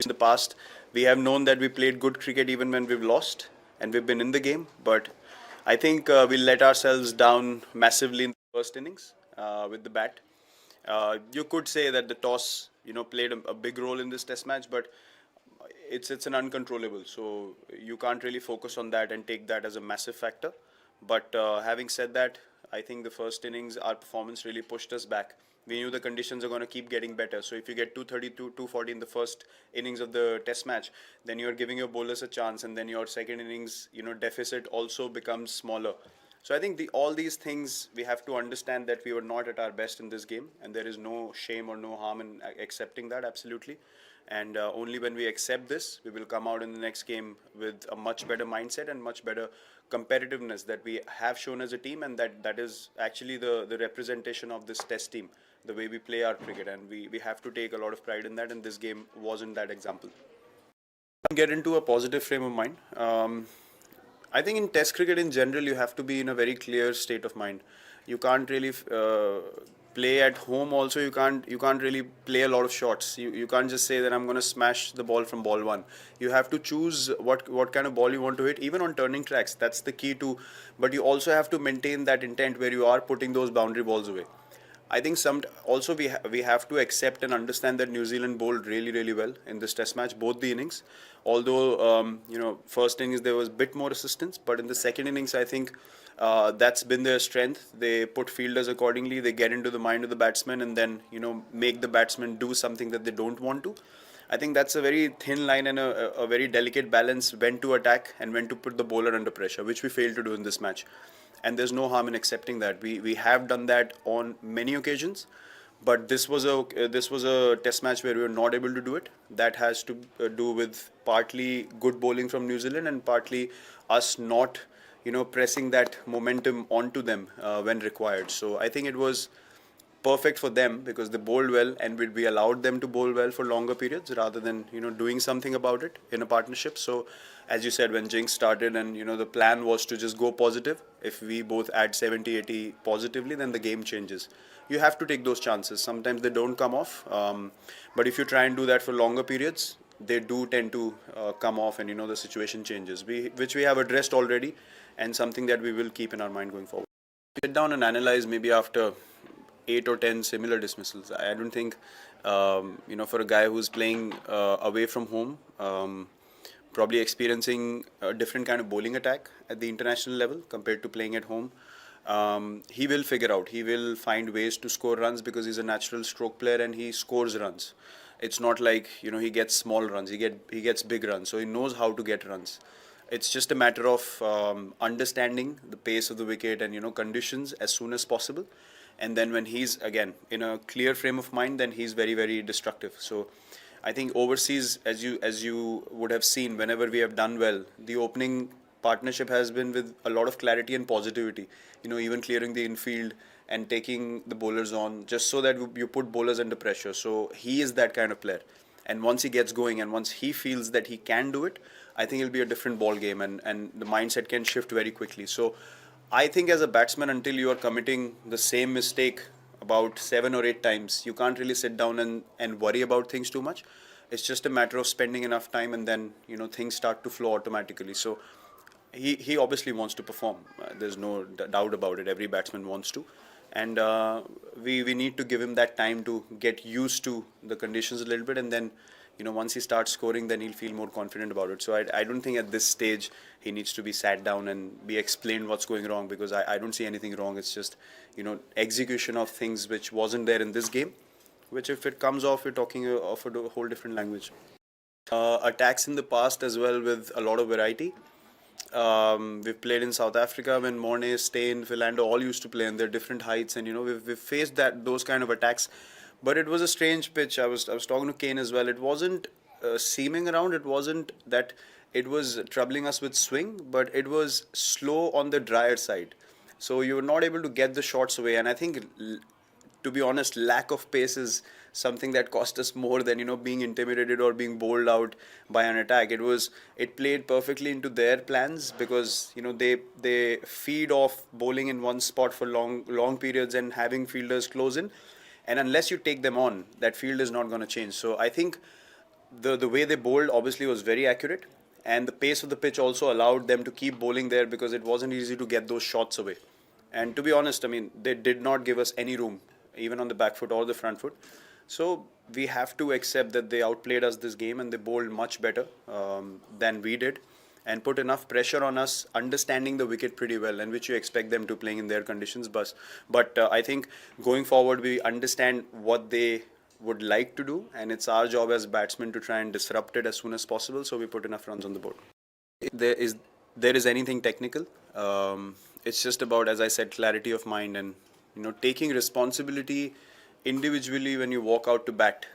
In the past, we have known that we played good cricket even when we've lost and we've been in the game. But I think we let ourselves down massively in the first innings with the bat. You could say that the toss, played a big role in this Test match, but it's an uncontrollable. So you can't really focus on that and take that as a massive factor. But having said that, I think the first innings, our performance really pushed us back. We knew the conditions are going to keep getting better. So if you get 232, 240 in the first innings of the Test match, then you're giving your bowlers a chance, and then your second innings, deficit also becomes smaller. So I think all these things we have to understand that we were not at our best in this game, and there is no shame or no harm in accepting that. Absolutely. And only when we accept this, we will come out in the next game with a much better mindset and much better competitiveness that we have shown as a team, and that is actually the representation of this Test team, the way we play our cricket, and we have to take a lot of pride in that, and this game wasn't that example. Get into a positive frame of mind. I think in Test cricket in general, you have to be in a very clear state of mind. You can't really play at home. Also, you can't really play a lot of shots. You can't just say that I'm going to smash the ball from ball one. You have to choose what kind of ball you want to hit, even on turning tracks. That's the key to. But you also have to maintain that intent where you are putting those boundary balls away. I think also we have to accept and understand that New Zealand bowled really well in this Test match, both the innings. Although first innings there was a bit more assistance, but in the second innings I think that's been their strength. They put fielders accordingly. They get into the mind of the batsman and then make the batsman do something that they don't want to. I think that's a very thin line and a very delicate balance when to attack and when to put the bowler under pressure, which we failed to do in this match. And there's no harm in accepting that. We have done that on many occasions, but this was a Test match where we were not able to do it. That has to do with partly good bowling from New Zealand and partly us not pressing that momentum onto them when required. So I think it was perfect for them because they bowled well, and we allowed them to bowl well for longer periods rather than doing something about it in a partnership. So as you said, when Jinx started, and the plan was to just go positive. If we both add 70, 80 positively, then the game changes. You have to take those chances. Sometimes they don't come off, but if you try and do that for longer periods, they do tend to come off, and the situation changes, which we have addressed already, and something that we will keep in our mind going forward. Sit down and analyze maybe after 8 or 10 similar dismissals. I don't think, for a guy who's playing away from home, probably experiencing a different kind of bowling attack at the international level compared to playing at home, he will figure out, he will find ways to score runs because he's a natural stroke player and he scores runs. It's not like, he gets small runs, he gets big runs, so he knows how to get runs. It's just a matter of understanding the pace of the wicket and conditions as soon as possible. And then when he's again in a clear frame of mind, then he's very destructive. So I think overseas, as you would have seen, whenever we have done well, the opening partnership has been with a lot of clarity and positivity. Even clearing the infield and taking the bowlers on, just so that you put bowlers under pressure. So he is that kind of player. And once he gets going and once he feels that he can do it, I think it'll be a different ball game, and the mindset can shift very quickly. So I think as a batsman, until you are committing the same mistake about 7 or 8 times, you can't really sit down and worry about things too much. It's just a matter of spending enough time, and then things start to flow automatically. So he obviously wants to perform. There's no doubt about it. Every batsman wants to, and we need to give him that time to get used to the conditions a little bit, and then once he starts scoring, then he'll feel more confident about it. So I don't think at this stage he needs to be sat down and be explained what's going wrong, because I don't see anything wrong. It's just execution of things which wasn't there in this game, which if it comes off, we're talking of a whole different language. Attacks in the past as well with a lot of variety. We've played in South Africa when Mornay, Steyn, Philando all used to play, and they're different heights, and we've faced those kind of attacks. But it was a strange pitch. I was talking to Kane as well. It wasn't seaming around. It wasn't that it was troubling us with swing, but it was slow on the drier side. So you were not able to get the shots away. And I think, to be honest, lack of pace is something that cost us more than being intimidated or being bowled out by an attack. It played perfectly into their plans because they feed off bowling in one spot for long periods and having fielders close in, and unless you take them on, that field is not going to change. So I think the way they bowled obviously was very accurate, and the pace of the pitch also allowed them to keep bowling there because it wasn't easy to get those shots away. And to be honest, I mean, they did not give us any room, even on the back foot or the front foot. So we have to accept that they outplayed us this game and they bowled much better than we did and put enough pressure on us, understanding the wicket pretty well, and which you expect them to playing in their conditions. But I think going forward, we understand what they would like to do, and it's our job as batsmen to try and disrupt it as soon as possible. So we put enough runs on the board. There is there is anything technical. It's just about, as I said, clarity of mind and taking responsibility individually when you walk out to bat.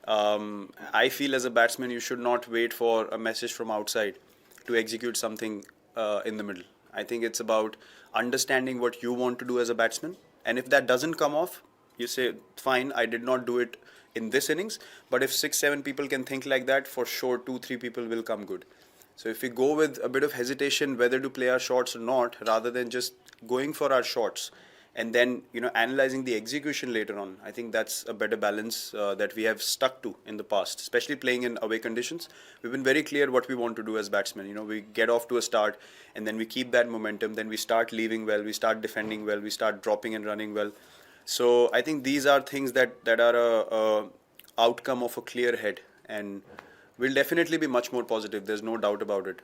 I feel as a batsman, you should not wait for a message from outside to execute something in the middle. I think it's about understanding what you want to do as a batsman, and if that doesn't come off, you say, "Fine, I did not do it in this innings." But if 6, 7 people can think like that, for sure, 2, 3 people will come good. So if we go with a bit of hesitation whether to play our shots or not, rather than just going for our shots and then analyzing the execution later on, I think that's a better balance that we have stuck to in the past, especially playing in away conditions. We've been very clear what we want to do as batsmen. We get off to a start and then we keep that momentum. Then we start leaving well, we start defending well, we start dropping and running well. So I think these are things that are a outcome of a clear head, and we'll definitely be much more positive. There's no doubt about it.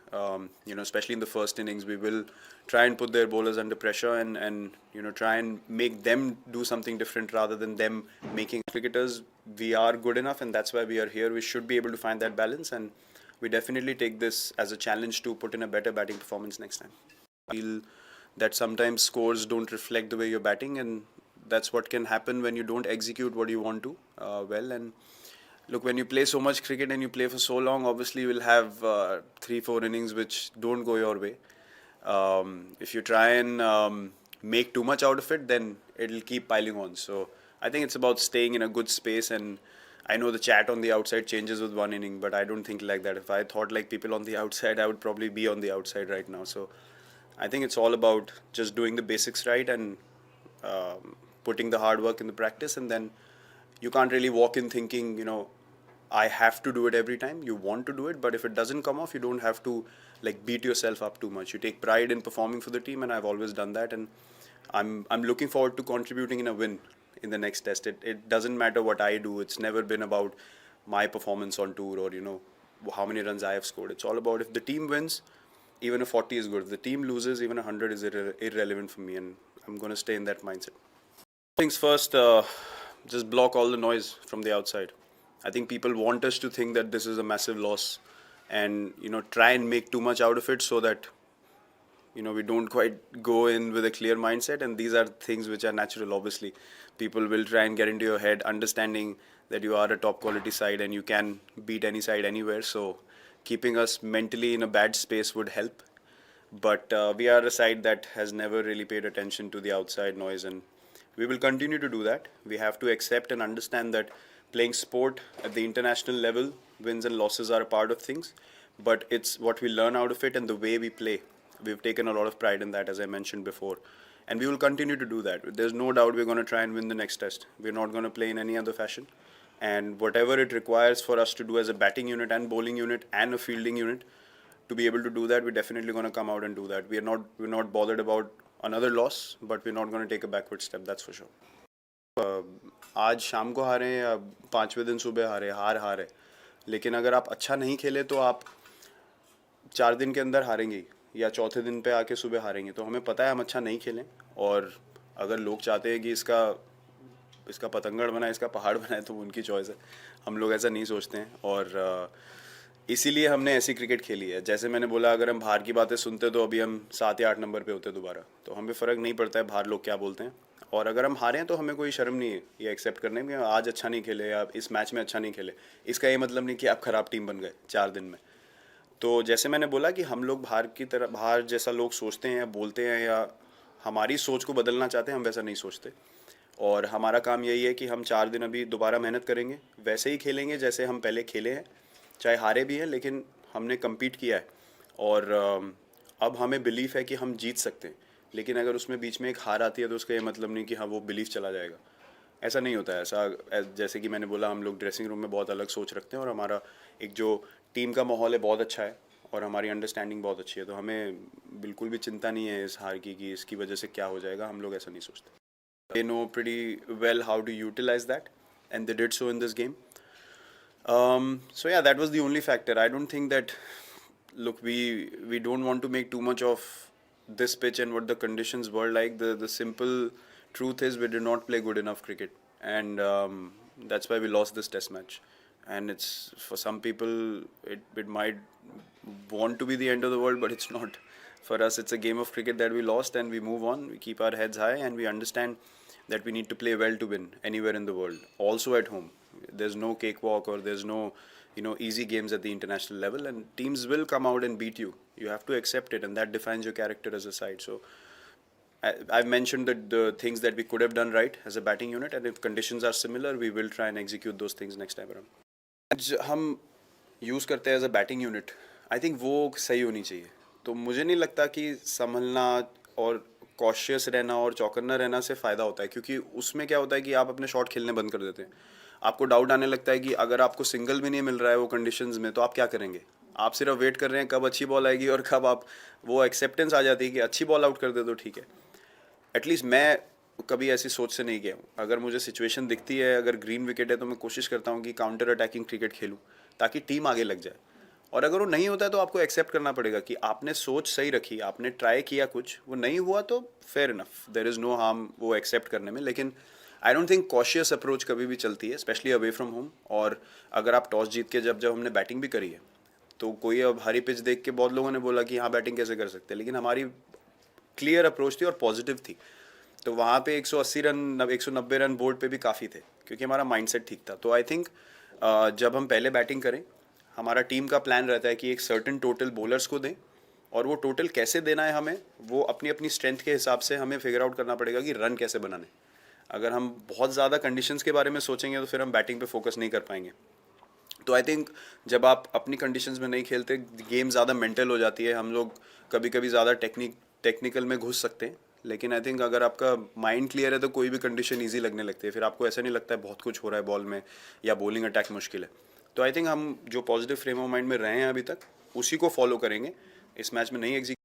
Especially in the first innings, we will try and put their bowlers under pressure and try and make them do something different rather than them making cricketers. We are good enough, and that's why we are here. We should be able to find that balance, and we definitely take this as a challenge to put in a better batting performance next time. I feel that sometimes scores don't reflect the way you're batting, and that's what can happen when you don't execute what you want to well. And look, when you play so much cricket and you play for so long, obviously you will have 3, 4 innings which don't go your way. If you try and make too much out of it, then it'll keep piling on. So I think it's about staying in a good space. And I know the chat on the outside changes with one inning, but I don't think like that. If I thought like people on the outside, I would probably be on the outside right now. So I think it's all about just doing the basics right and putting the hard work in the practice, and then you can't really walk in thinking, I have to do it every time. You want to do it, but if it doesn't come off, you don't have to like beat yourself up too much. You take pride in performing for the team, and I've always done that. And I'm looking forward to contributing in a win in the next test. It doesn't matter what I do. It's never been about my performance on tour or how many runs I have scored. It's all about if the team wins, even a 40 is good. If the team loses, even a 100 is irrelevant for me, and I'm going to stay in that mindset. Things first, just block all the noise from the outside. I think people want us to think that this is a massive loss and try and make too much out of it so that we don't quite go in with a clear mindset. And these are things which are natural. Obviously, people will try and get into your head, understanding that you are a top quality side and you can beat any side anywhere. So keeping us mentally in a bad space would help. But we are a side that has never really paid attention to the outside noise, and we will continue to do that. We have to accept and understand that playing sport at the international level, wins and losses are a part of things, but it's what we learn out of it and the way we play. We've taken a lot of pride in that, as I mentioned before, and we will continue to do that. There's no doubt we're going to try and win the next test. We're not going to play in any other fashion, and whatever it requires for us to do as a batting unit and bowling unit and a fielding unit to be able to do that, we're definitely going to come out and do that. We're not bothered about another loss, but we're not going to take a backward step, that's for sure. आज शाम को हारे या 5वें दिन सुबह हारे, लेकिन अगर आप अच्छा नहीं खेले तो आप 4 दिन के अंदर हारेंगे ही, या चौथे दिन पे आके सुबह हारेंगे. तो हमें पता है हम अच्छा नहीं खेलें, और अगर लोग चाहते हैं कि इसका पतंगड़ बनाए, इसका पहाड़ बनाए, तो उनकी चॉइस है. हम लोग ऐसा नहीं सोचते हैं, और इसीलिए हमने ऐसी क्रिकेट खेली है. जैसे मैंने बोला, अगर हम बाहर की बातें सुनते तो अभी हम 7 या 8 नंबर पे होते दोबारा. तो हमें फ़र्क नहीं पड़ता है बाहर लोग क्या बोलते हैं, और अगर हम हारे हैं तो हमें कोई शर्म नहीं है ये एक्सेप्ट करने में. आज अच्छा नहीं खेले या इस मैच में अच्छा नहीं खेले, इसका ये मतलब नहीं कि आप ख़राब टीम बन गए 4 दिन में. तो जैसे मैंने बोला कि हम लोग बाहर जैसा लोग सोचते हैं या बोलते हैं या हमारी सोच को बदलना चाहते हैं, हम वैसा नहीं सोचते. और हमारा काम यही है कि हम 4 दिन अभी दोबारा मेहनत करेंगे, वैसे ही खेलेंगे जैसे हम पहले खेले हैं, चाहे हारे भी हैं, लेकिन हमने कम्पीट किया है. और अब हमें बिलीफ है कि हम जीत सकते हैं. लेकिन अगर उसमें बीच में एक हार आती है तो उसका ये मतलब नहीं कि हाँ वो बिलीफ चला जाएगा. ऐसा नहीं होता है। ऐसा जैसे कि मैंने बोला, हम लोग ड्रेसिंग रूम में बहुत अलग सोच रखते हैं और हमारा एक जो टीम का माहौल है बहुत अच्छा है और हमारी अंडरस्टैंडिंग बहुत अच्छी है, तो हमें बिल्कुल भी चिंता नहीं है इस हार की कि इसकी वजह से क्या हो जाएगा, हम लोग ऐसा नहीं सोचते। They know pretty well how to utilize that, and they did so in this game. So yeah, that was the only factor. I don't think that. Look, we don't want to make too much of this pitch and what the conditions were like. The simple truth is we did not play good enough cricket, and that's why we lost this test match. And it's, for some people, it might want to be the end of the world, but it's not. For us, it's a game of cricket that we lost, and we move on. We keep our heads high, and we understand that we need to play well to win anywhere in the world, also at home. There's no cakewalk or there's no easy games at the international level, and teams will come out and beat you. You have to accept it, and that defines your character as a side. So I've mentioned the things that we could have done right as a batting unit, and if conditions are similar, we will try and execute those things next time around. आज हम use करते हैं as a batting unit, I think वो सही होनी चाहिए। तो मुझे नहीं लगता कि संभलना और कॉशियस रहना और चौकन्ना रहना से फ़ायदा होता है, क्योंकि उसमें क्या होता है कि आप अपने शॉट खेलने बंद कर देते हैं। आपको डाउट आने लगता है कि अगर आपको सिंगल भी नहीं मिल रहा है वो कंडीशंस में, तो आप क्या करेंगे? आप सिर्फ वेट कर रहे हैं कब अच्छी बॉल आएगी और कब आप, वो एक्सेप्टेंस आ जाती है कि अच्छी बॉल आउट कर दे तो ठीक है। एटलीस्ट मैं कभी ऐसी सोच से नहीं गया हूँ। अगर मुझे सिचुएशन दिखती है, अगर ग्रीन विकेट है, तो मैं कोशिश करता हूँ कि काउंटर अटैकिंग क्रिकेट खेलूँ ताकि टीम आगे लग जाए। और अगर वो नहीं होता है तो आपको एक्सेप्ट करना पड़ेगा कि आपने सोच सही रखी, आपने ट्राई किया, कुछ वो नहीं हुआ तो fair enough, there is no harm वो एक्सेप्ट करने में। लेकिन I don't think cautious approach कभी भी चलती है, स्पेशली अवे फ्रॉम होम। और अगर आप टॉस जीत के, जब हमने बैटिंग भी करी है, तो कोई अब हरी पिच देख के बहुत लोगों ने बोला कि हाँ बैटिंग कैसे कर सकते हैं, लेकिन हमारी क्लियर अप्रोच थी और पॉजिटिव थी। तो वहाँ पे 180 रन, 190 रन बोर्ड पे भी काफ़ी थे, क्योंकि हमारा माइंडसेट ठीक था। तो आई थिंक जब हम पहले बैटिंग करें, हमारा टीम का प्लान रहता है कि एक सर्टेन टोटल बॉलर्स को दें, और वो टोटल कैसे देना है हमें, वो अपनी अपनी स्ट्रेंथ के हिसाब से हमें फिगर आउट करना पड़ेगा कि रन कैसे बनाने। अगर हम बहुत ज़्यादा कंडीशंस के बारे में सोचेंगे तो फिर हम बैटिंग पे फोकस नहीं कर पाएंगे। तो आई थिंक जब आप अपनी कंडीशंस में नहीं खेलते, गेम ज़्यादा मेंटल हो जाती है। हम लोग कभी कभी ज़्यादा टेक्निकल में घुस सकते हैं, लेकिन आई थिंक अगर आपका माइंड क्लियर है तो कोई भी कंडीशन ईजी लगने लगती है। फिर आपको ऐसा नहीं लगता है बहुत कुछ हो रहा है बॉल में या बॉलिंग अटैक मुश्किल है। तो आई थिंक हम जो पॉजिटिव फ्रेम ऑफ माइंड में रहे हैं अभी तक, उसी को फॉलो करेंगे। इस मैच में नहीं एग्जीक्यूट